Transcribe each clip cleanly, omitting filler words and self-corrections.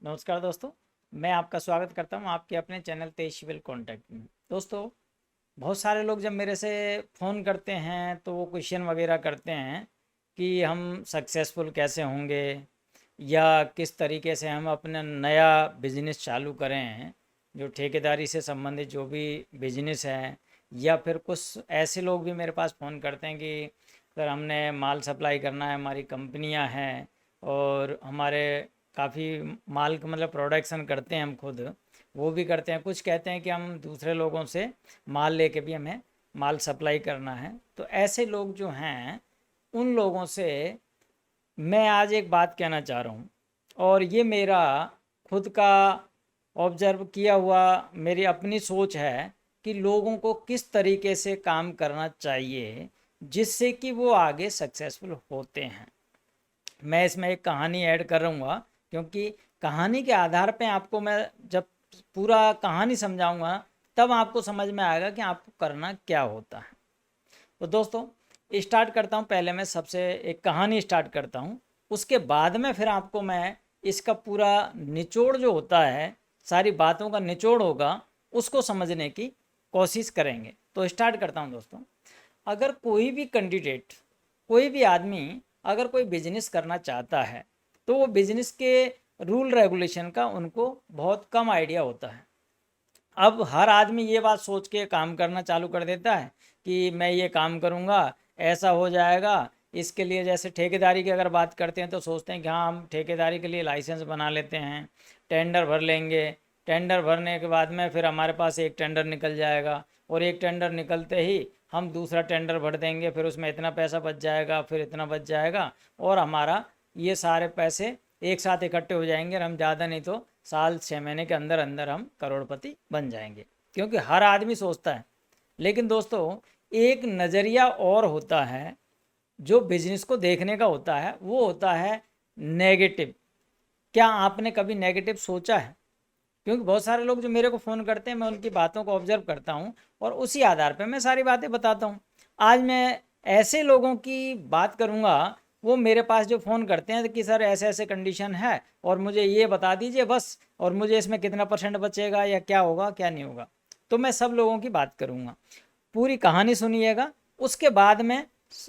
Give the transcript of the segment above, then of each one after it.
नमस्कार दोस्तों। मैं आपका स्वागत करता हूं आपके अपने चैनल तेज कॉन्टैक्ट में। दोस्तों, बहुत सारे लोग जब मेरे से फ़ोन करते हैं तो वो क्वेश्चन वगैरह करते हैं कि हम सक्सेसफुल कैसे होंगे या किस तरीके से हम अपना नया बिजनेस चालू करें, जो ठेकेदारी से संबंधित जो भी बिजनेस है। या फिर कुछ ऐसे लोग भी मेरे पास फ़ोन करते हैं कि सर हमने माल सप्लाई करना है, हमारी कंपनियां हैं और हमारे काफ़ी माल का मतलब प्रोडक्शन करते हैं हम खुद, वो भी करते हैं। कुछ कहते हैं कि हम दूसरे लोगों से माल लेके भी हमें माल सप्लाई करना है। तो ऐसे लोग जो हैं उन लोगों से मैं आज एक बात कहना चाह रहा हूँ, और ये मेरा खुद का ऑब्जर्व किया हुआ मेरी अपनी सोच है कि लोगों को किस तरीके से काम करना चाहिए जिससे कि वो आगे सक्सेसफुल होते हैं। मैं इसमें एक कहानी ऐड कर रहूँगा, क्योंकि कहानी के आधार पे आपको मैं जब पूरा कहानी समझाऊंगा तब आपको समझ में आएगा कि आपको करना क्या होता है। तो दोस्तों, स्टार्ट करता हूँ। पहले मैं सबसे एक कहानी स्टार्ट करता हूँ, उसके बाद में फिर आपको मैं इसका पूरा निचोड़ जो होता है, सारी बातों का निचोड़ होगा, उसको समझने की कोशिश करेंगे। तो स्टार्ट करता हूँ दोस्तों। अगर कोई भी कैंडिडेट, कोई भी आदमी अगर कोई बिजनेस करना चाहता है तो वो बिजनेस के रूल रेगुलेशन का उनको बहुत कम आइडिया होता है। अब हर आदमी ये बात सोच के काम करना चालू कर देता है कि मैं ये काम करूँगा, ऐसा हो जाएगा। इसके लिए जैसे ठेकेदारी की अगर बात करते हैं तो सोचते हैं कि हाँ, हम ठेकेदारी के लिए लाइसेंस बना लेते हैं, टेंडर भर लेंगे। टेंडर भरने के बाद में फिर हमारे पास एक टेंडर निकल जाएगा, और एक टेंडर निकलते ही हम दूसरा टेंडर भर देंगे, फिर उसमें इतना पैसा बच जाएगा, फिर इतना बच जाएगा, और हमारा ये सारे पैसे एक साथ इकट्ठे हो जाएंगे और हम ज़्यादा नहीं तो साल 6 महीने के अंदर अंदर हम करोड़पति बन जाएंगे। क्योंकि हर आदमी सोचता है। लेकिन दोस्तों, एक नज़रिया और होता है जो बिजनेस को देखने का होता है, वो होता है नेगेटिव। क्या आपने कभी नेगेटिव सोचा है? क्योंकि बहुत सारे लोग जो मेरे को फ़ोन करते हैं, मैं उनकी बातों को ऑब्जर्व करता हूँ और उसी आधार पर मैं सारी बातें बताता हूँ। आज मैं ऐसे लोगों की बात करूँगा, वो मेरे पास जो फ़ोन करते हैं कि सर ऐसे ऐसे कंडीशन है और मुझे ये बता दीजिए बस, और मुझे इसमें कितना परसेंट बचेगा या क्या होगा क्या नहीं होगा। तो मैं सब लोगों की बात करूँगा, पूरी कहानी सुनिएगा। उसके बाद में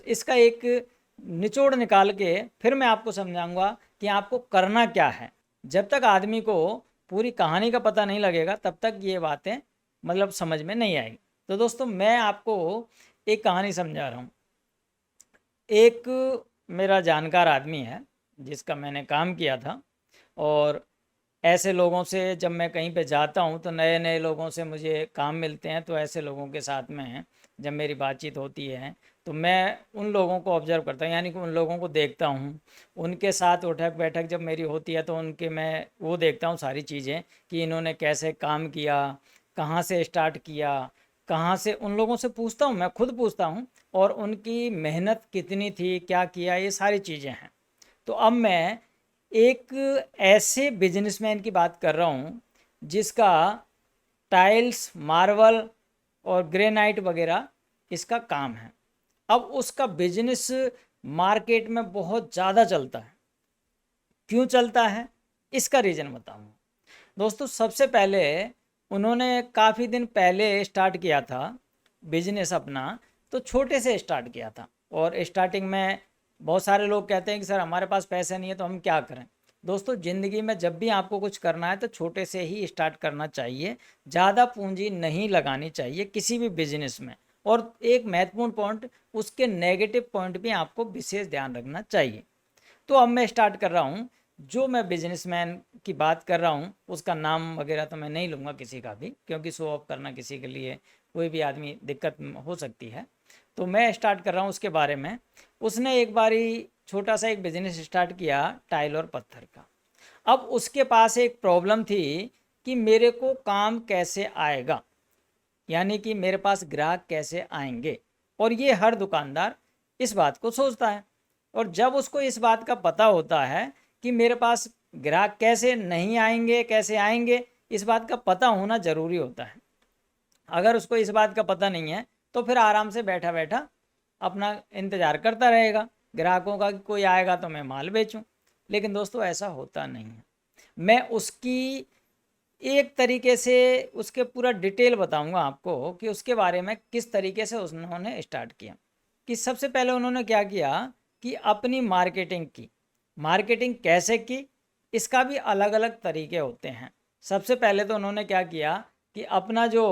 इसका एक निचोड़ निकाल के फिर मैं आपको समझाऊंगा कि आपको करना क्या है। जब तक आदमी को पूरी कहानी का पता नहीं लगेगा तब तक ये बातें मतलब समझ में नहीं आएगी। तो दोस्तों, मैं आपको एक कहानी समझा रहा हूँ। एक मेरा जानकार आदमी है जिसका मैंने काम किया था, और ऐसे लोगों से जब मैं कहीं पे जाता हूँ तो नए नए लोगों से मुझे काम मिलते हैं। तो ऐसे लोगों के साथ में जब मेरी बातचीत होती है तो मैं उन लोगों को ऑब्जर्व करता हूँ, यानी कि उन लोगों को देखता हूँ। उनके साथ उठक बैठक जब मेरी होती है तो उनके मैं वो देखता हूँ सारी चीज़ें कि इन्होंने कैसे काम किया, कहाँ से स्टार्ट किया, कहाँ से। उन लोगों से पूछता हूँ, मैं खुद पूछता हूँ, और उनकी मेहनत कितनी थी, क्या किया, ये सारी चीज़ें हैं। तो अब मैं एक ऐसे बिजनेसमैन की बात कर रहा हूँ जिसका टाइल्स, मार्बल और ग्रेनाइट वगैरह इसका काम है। अब उसका बिजनेस मार्केट में बहुत ज़्यादा चलता है। क्यों चलता है, इसका रीज़न बताऊँगा। दोस्तों, सबसे पहले उन्होंने काफ़ी दिन पहले स्टार्ट किया था बिजनेस अपना, तो छोटे से स्टार्ट किया था। और स्टार्टिंग में बहुत सारे लोग कहते हैं कि सर हमारे पास पैसे नहीं है तो हम क्या करें। दोस्तों, ज़िंदगी में जब भी आपको कुछ करना है तो छोटे से ही स्टार्ट करना चाहिए, ज़्यादा पूंजी नहीं लगानी चाहिए किसी भी बिजनेस में। और एक महत्वपूर्ण पॉइंट, उसके नेगेटिव पॉइंट भी आपको विशेष ध्यान रखना चाहिए। तो अब मैं स्टार्ट कर रहा हूँ। जो मैं बिजनेसमैन की बात कर रहा हूँ उसका नाम वगैरह तो मैं नहीं लूँगा किसी का भी, क्योंकि शो ऑफ करना किसी के लिए कोई भी आदमी दिक्कत हो सकती है। तो मैं स्टार्ट कर रहा हूँ उसके बारे में। उसने एक बारी छोटा सा एक बिजनेस स्टार्ट किया टाइल और पत्थर का। अब उसके पास एक प्रॉब्लम थी कि मेरे को काम कैसे आएगा, यानी कि मेरे पास ग्राहक कैसे आएंगे। और ये हर दुकानदार इस बात को सोचता है। और जब उसको इस बात का पता होता है कि मेरे पास ग्राहक कैसे नहीं आएंगे, कैसे आएंगे, इस बात का पता होना ज़रूरी होता है। अगर उसको इस बात का पता नहीं है तो फिर आराम से बैठा बैठा अपना इंतज़ार करता रहेगा ग्राहकों का कि कोई आएगा तो मैं माल बेचूं। लेकिन दोस्तों, ऐसा होता नहीं है। मैं उसकी एक तरीके से उसके पूरा डिटेल बताऊंगा आपको कि उसके बारे में किस तरीके से उन्होंने स्टार्ट किया। कि सबसे पहले उन्होंने क्या किया कि अपनी मार्केटिंग की। मार्केटिंग कैसे की, इसका भी अलग अलग तरीके होते हैं। सबसे पहले तो उन्होंने क्या किया कि अपना जो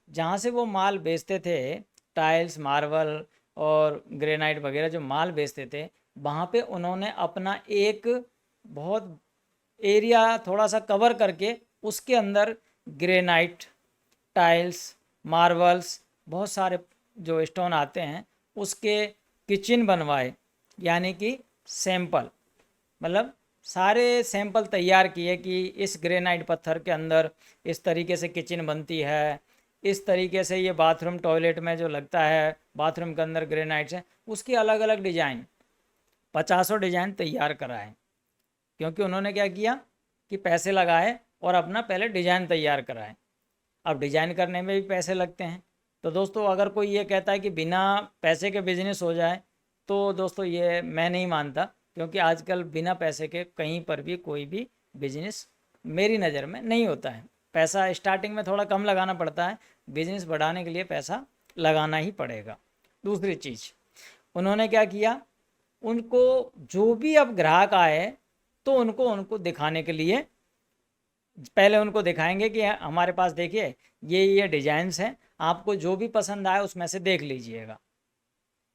जहाँ से वो माल बेचते थे, टाइल्स, मार्बल और ग्रेनाइट वगैरह जो माल बेचते थे, वहाँ पे उन्होंने अपना एक बहुत एरिया थोड़ा सा कवर करके उसके अंदर ग्रेनाइट, टाइल्स, मार्बल्स, बहुत सारे जो स्टोन आते हैं उसके किचन बनवाए। यानी कि सैंपल, मतलब सारे सैंपल तैयार किए कि इस ग्रेनाइट पत्थर के अंदर इस तरीके से किचन बनती है, इस तरीके से ये बाथरूम टॉयलेट में जो लगता है बाथरूम के अंदर ग्रेनाइट से, उसकी अलग अलग डिजाइन, 50 डिजाइन तैयार कराए। क्योंकि उन्होंने क्या किया कि पैसे लगाए और अपना पहले डिजाइन तैयार कराए। अब डिजाइन करने में भी पैसे लगते हैं। तो दोस्तों अगर कोई ये कहता है कि बिना पैसे के बिजनेस हो जाए, तो दोस्तों ये मैं नहीं मानता। क्योंकि आजकल बिना पैसे के कहीं पर भी कोई भी बिजनेस मेरी नज़र में नहीं होता है। पैसा स्टार्टिंग में थोड़ा कम लगाना पड़ता है, बिजनेस बढ़ाने के लिए पैसा लगाना ही पड़ेगा। दूसरी चीज़ उन्होंने क्या किया, उनको जो भी अब ग्राहक आए तो उनको उनको दिखाने के लिए पहले उनको दिखाएंगे कि हमारे पास देखिए ये डिजाइन्स हैं, आपको जो भी पसंद आए उसमें से देख लीजिएगा।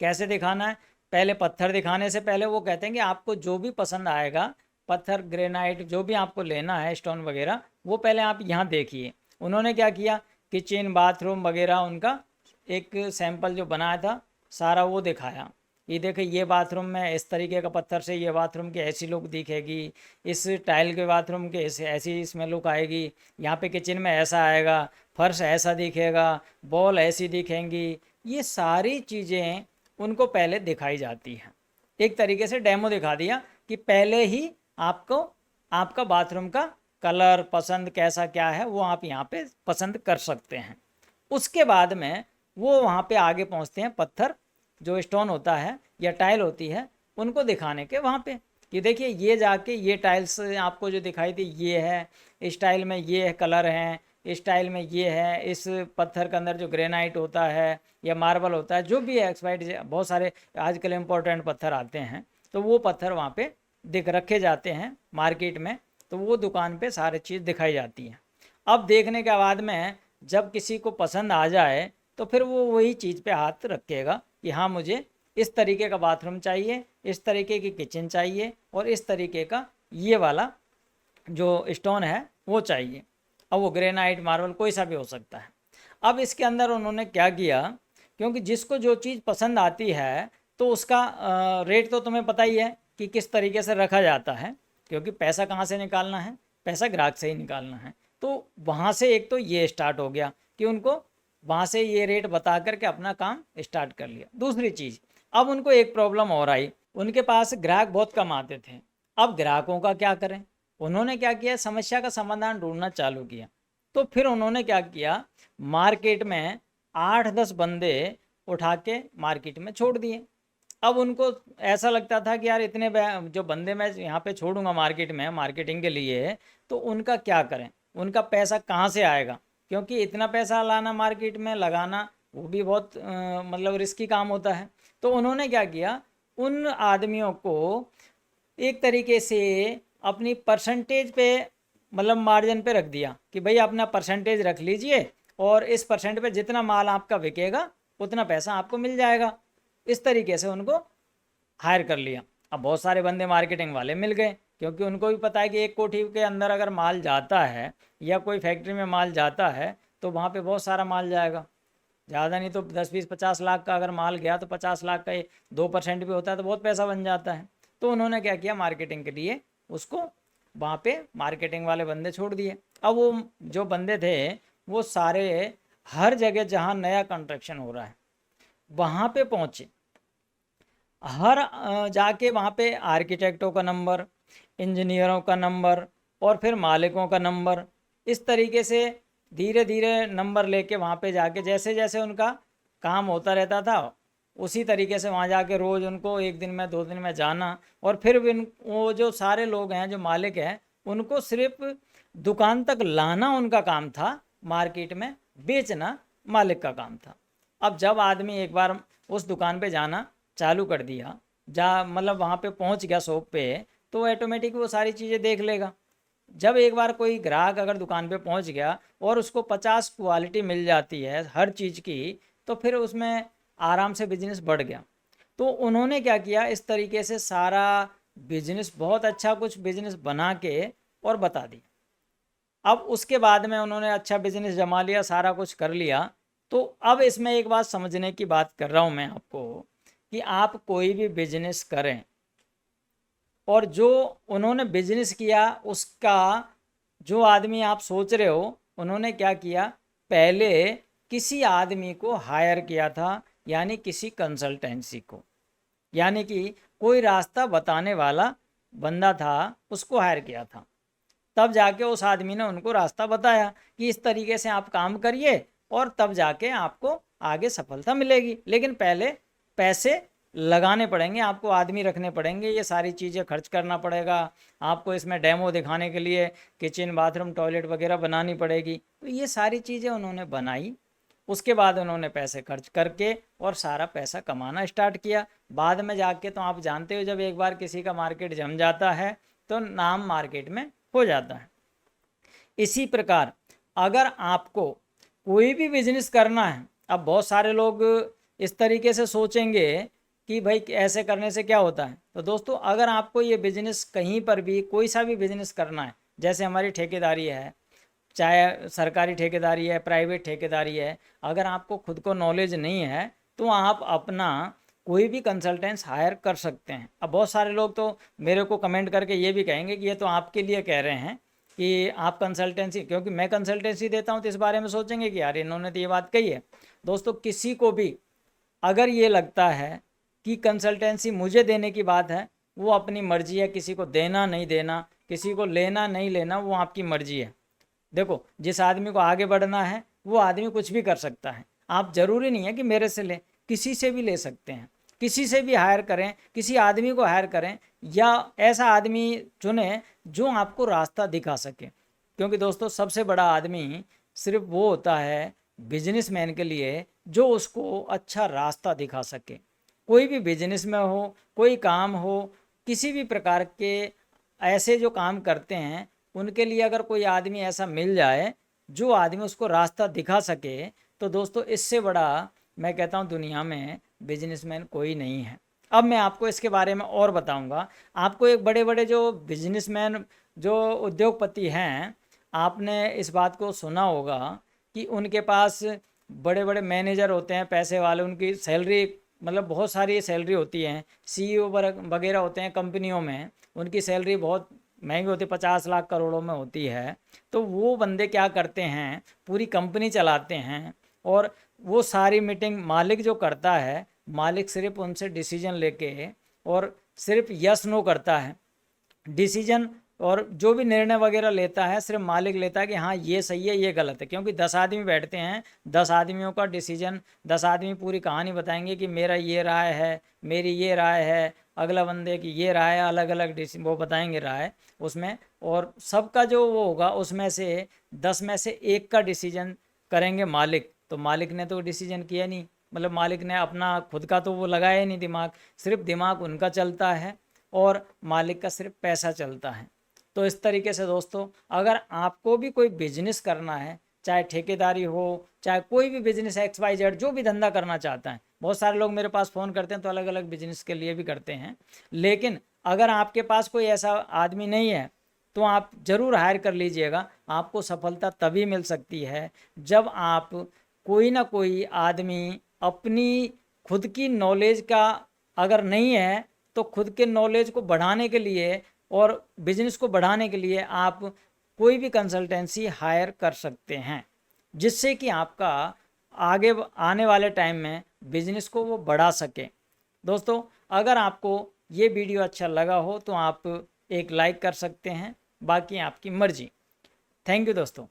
कैसे दिखाना है, पहले पत्थर दिखाने से पहले वो कहते हैं कि आपको जो भी पसंद आएगा, पत्थर, ग्रेनाइट, जो भी आपको लेना है, स्टोन वगैरह, वो पहले आप यहाँ देखिए। उन्होंने क्या किया, किचन, बाथरूम वगैरह उनका एक सैंपल जो बनाया था सारा वो दिखाया। ये देखिए ये बाथरूम में इस तरीके का पत्थर से ये बाथरूम की ऐसी लुक दिखेगी, इस टाइल के बाथरूम के ऐसी इसमें लुक आएगी, यहाँ पे किचन में ऐसा आएगा, फर्श ऐसा दिखेगा, बॉल ऐसी दिखेंगी। ये सारी चीज़ें उनको पहले दिखाई जाती हैं। एक तरीके से डेमो दिखा दिया कि पहले ही आपको आपका बाथरूम का कलर पसंद कैसा क्या है वो आप यहाँ पे पसंद कर सकते हैं। उसके बाद में वो वहाँ पे आगे पहुँचते हैं, पत्थर जो स्टोन होता है या टाइल होती है उनको दिखाने के वहाँ पे कि देखिए ये जाके ये टाइल्स आपको जो दिखाई थी ये है, इस टाइल में ये कलर हैं, इस टाइल में ये है, इस पत्थर के अंदर जो ग्रेनाइट होता है या मार्बल होता है, जो भी है एक्सवाइट, बहुत सारे आजकल इम्पोर्टेंट पत्थर आते हैं, तो वो पत्थर वहाँ पे दिख रखे जाते हैं मार्केट में। तो वो दुकान पे सारी चीज़ दिखाई जाती है। अब देखने के बाद में जब किसी को पसंद आ जाए तो फिर वो वही चीज़ पे हाथ रखेगा कि हाँ मुझे इस तरीके का बाथरूम चाहिए, इस तरीके की किचन चाहिए और इस तरीके का ये वाला जो स्टोन है वो चाहिए। अब वो ग्रेनाइट, मार्बल कोई सा भी हो सकता है। अब इसके अंदर उन्होंने क्या किया, क्योंकि जिसको जो चीज़ पसंद आती है तो उसका रेट तो तुम्हें पता ही है कि किस तरीके से रखा जाता है। क्योंकि पैसा कहाँ से निकालना है, पैसा ग्राहक से ही निकालना है। तो वहाँ से एक तो ये स्टार्ट हो गया कि उनको वहाँ से ये रेट बता करके अपना काम स्टार्ट कर लिया। दूसरी चीज़, अब उनको एक प्रॉब्लम और आई, उनके पास ग्राहक बहुत कम आते थे। अब ग्राहकों का क्या करें, उन्होंने क्या किया, समस्या का समाधान ढूंढना चालू किया। तो फिर उन्होंने क्या किया, मार्केट में 8-10 बंदे उठा के मार्केट में छोड़ दिए। अब उनको ऐसा लगता था कि यार इतने जो बंदे मैं यहाँ पे छोड़ूंगा मार्केट में मार्केटिंग के लिए, तो उनका क्या करें, उनका पैसा कहाँ से आएगा। क्योंकि इतना पैसा लाना मार्केट में लगाना वो भी बहुत मतलब रिस्की काम होता है। तो उन्होंने क्या किया, उन आदमियों को एक तरीके से अपनी परसेंटेज पे, मतलब मार्जिन पे रख दिया कि भाई अपना परसेंटेज रख लीजिए और इस परसेंट पे जितना माल आपका बिकेगा उतना पैसा आपको मिल जाएगा। इस तरीके से उनको हायर कर लिया। अब बहुत सारे बंदे मार्केटिंग वाले मिल गए, क्योंकि उनको भी पता है कि एक कोठी के अंदर अगर माल जाता है या कोई फैक्ट्री में माल जाता है तो वहाँ पे बहुत सारा माल जाएगा। ज़्यादा नहीं तो 10-20-50 लाख का अगर माल गया तो 50 लाख का 2% भी होता है तो बहुत पैसा बन जाता है। तो उन्होंने क्या किया, मार्केटिंग के लिए उसको वहाँ पे मार्केटिंग वाले बंदे छोड़ दिए। अब वो जो बंदे थे वो सारे हर जगह जहाँ नया कंस्ट्रक्शन हो रहा है वहाँ पे पहुँचे। हर जाके वहाँ पे आर्किटेक्टों का नंबर, इंजीनियरों का नंबर और फिर मालिकों का नंबर, इस तरीके से धीरे धीरे नंबर लेके वहाँ पे जाके जैसे जैसे उनका काम होता रहता था उसी तरीके से वहाँ जाके रोज़ उनको 1 दिन में 2 दिन में जाना। और फिर भी वो जो सारे लोग हैं जो मालिक हैं उनको सिर्फ दुकान तक लाना उनका काम था, मार्केट में बेचना मालिक का काम था। अब जब आदमी एक बार उस दुकान पे जाना चालू कर दिया, मतलब वहाँ पे पहुँच गया शॉप पे, तो ऑटोमेटिक वो सारी चीज़ें देख लेगा। जब एक बार कोई ग्राहक अगर दुकान पे पहुँच गया और उसको 50 क्वालिटी मिल जाती है हर चीज़ की, तो फिर उसमें आराम से बिजनेस बढ़ गया। तो उन्होंने क्या किया, इस तरीके से सारा बिजनेस, बहुत अच्छा कुछ बिजनेस बना के और बता दिया। अब उसके बाद में उन्होंने अच्छा बिजनेस जमा लिया, सारा कुछ कर लिया। तो अब इसमें एक बात समझने की बात कर रहा हूँ मैं आपको, कि आप कोई भी बिजनेस करें, और जो उन्होंने बिजनेस किया उसका जो आदमी आप सोच रहे हो, उन्होंने क्या किया, पहले किसी आदमी को हायर किया था, यानी किसी कंसल्टेंसी को, यानी कि कोई रास्ता बताने वाला बंदा था, उसको हायर किया था। तब जाके उस आदमी ने उनको रास्ता बताया कि इस तरीके से आप काम करिए और तब जाके आपको आगे सफलता मिलेगी। लेकिन पहले पैसे लगाने पड़ेंगे, आपको आदमी रखने पड़ेंगे, ये सारी चीज़ें खर्च करना पड़ेगा, आपको इसमें डेमो दिखाने के लिए किचन, बाथरूम, टॉयलेट वगैरह बनानी पड़ेगी। तो ये सारी चीज़ें उन्होंने बनाई। उसके बाद उन्होंने पैसे खर्च करके और सारा पैसा कमाना स्टार्ट किया। बाद में जाके तो आप जानते हो, जब एक बार किसी का मार्केट जम जाता है तो नाम मार्केट में हो जाता है। इसी प्रकार अगर आपको कोई भी बिजनेस करना है, अब बहुत सारे लोग इस तरीके से सोचेंगे कि भाई ऐसे करने से क्या होता है। तो दोस्तों, अगर आपको ये बिजनेस कहीं पर भी कोई सा भी बिजनेस करना है, जैसे हमारी ठेकेदारी है, चाहे सरकारी ठेकेदारी है, प्राइवेट ठेकेदारी है, अगर आपको खुद को नॉलेज नहीं है तो आप अपना कोई भी कंसल्टेंस हायर कर सकते हैं। अब बहुत सारे लोग तो मेरे को कमेंट करके ये भी कहेंगे कि ये तो आपके लिए कह रहे हैं कि आप कंसल्टेंसी, क्योंकि मैं कंसल्टेंसी देता हूँ तो इस बारे में सोचेंगे कि यार इन्होंने तो ये बात कही है। दोस्तों, किसी को भी अगर ये लगता है कि कंसल्टेंसी मुझे देने की बात है, वो अपनी मर्जी है, किसी को देना नहीं देना, किसी को लेना नहीं लेना, वो आपकी मर्जी है। देखो, जिस आदमी को आगे बढ़ना है वो आदमी कुछ भी कर सकता है। आप ज़रूरी नहीं है कि मेरे से लें, किसी से भी ले सकते हैं, किसी से भी हायर करें, किसी आदमी को हायर करें, या ऐसा आदमी चुनें जो आपको रास्ता दिखा सके। क्योंकि दोस्तों, सबसे बड़ा आदमी सिर्फ वो होता है बिजनेसमैन के लिए जो उसको अच्छा रास्ता दिखा सके। कोई भी बिजनेस में हो, कोई काम हो, किसी भी प्रकार के ऐसे जो काम करते हैं, उनके लिए अगर कोई आदमी ऐसा मिल जाए जो आदमी उसको रास्ता दिखा सके, तो दोस्तों इससे बड़ा मैं कहता हूँ दुनिया में बिजनेसमैन कोई नहीं है। अब मैं आपको इसके बारे में और बताऊंगा। आपको एक बड़े बड़े जो बिजनेसमैन, जो उद्योगपति हैं, आपने इस बात को सुना होगा कि उनके पास बड़े बड़े मैनेजर होते हैं, पैसे वाले, उनकी सैलरी मतलब बहुत सारी सैलरी होती है। सीईओ वगैरह होते हैं कंपनियों में, उनकी सैलरी बहुत महंगी होती है, 50 लाख करोड़ों में होती है। तो वो बंदे क्या करते हैं, पूरी कंपनी चलाते हैं, और वो सारी मीटिंग मालिक जो करता है, मालिक सिर्फ उनसे डिसीजन लेके और सिर्फ यस नो करता है डिसीजन, और जो भी निर्णय वगैरह लेता है सिर्फ मालिक लेता है कि हाँ ये सही है, ये गलत है। क्योंकि 10 आदमी बैठते हैं, 10 आदमियों का डिसीजन, 10 आदमी पूरी कहानी बताएंगे कि मेरा ये राय है, मेरी ये राय है, अगला बंदे की ये राय है, अलग अलग वो बताएंगे राय उसमें, और सबका जो वो होगा उसमें से 10 में से एक का डिसीजन करेंगे मालिक। तो मालिक ने तो डिसीजन किया नहीं, मतलब मालिक ने अपना खुद का तो वो लगाया नहीं दिमाग, सिर्फ दिमाग उनका चलता है और मालिक का सिर्फ पैसा चलता है। तो इस तरीके से दोस्तों, अगर आपको भी कोई बिजनेस करना है, चाहे ठेकेदारी हो, चाहे कोई भी बिजनेस XYZ जो भी धंधा करना चाहता है, बहुत सारे लोग मेरे पास फ़ोन करते हैं तो अलग अलग बिजनेस के लिए भी करते हैं। लेकिन अगर आपके पास कोई ऐसा आदमी नहीं है तो आप ज़रूर हायर कर लीजिएगा। आपको सफलता तभी मिल सकती है जब आप कोई ना कोई आदमी अपनी खुद की नॉलेज का, अगर नहीं है तो खुद के नॉलेज को बढ़ाने के लिए और बिजनेस को बढ़ाने के लिए आप कोई भी कंसल्टेंसी हायर कर सकते हैं, जिससे कि आपका आगे आने वाले टाइम में बिजनेस को वो बढ़ा सके। दोस्तों, अगर आपको ये वीडियो अच्छा लगा हो तो आप एक लाइक कर सकते हैं, बाकी आपकी मर्जी। थैंक यू दोस्तों।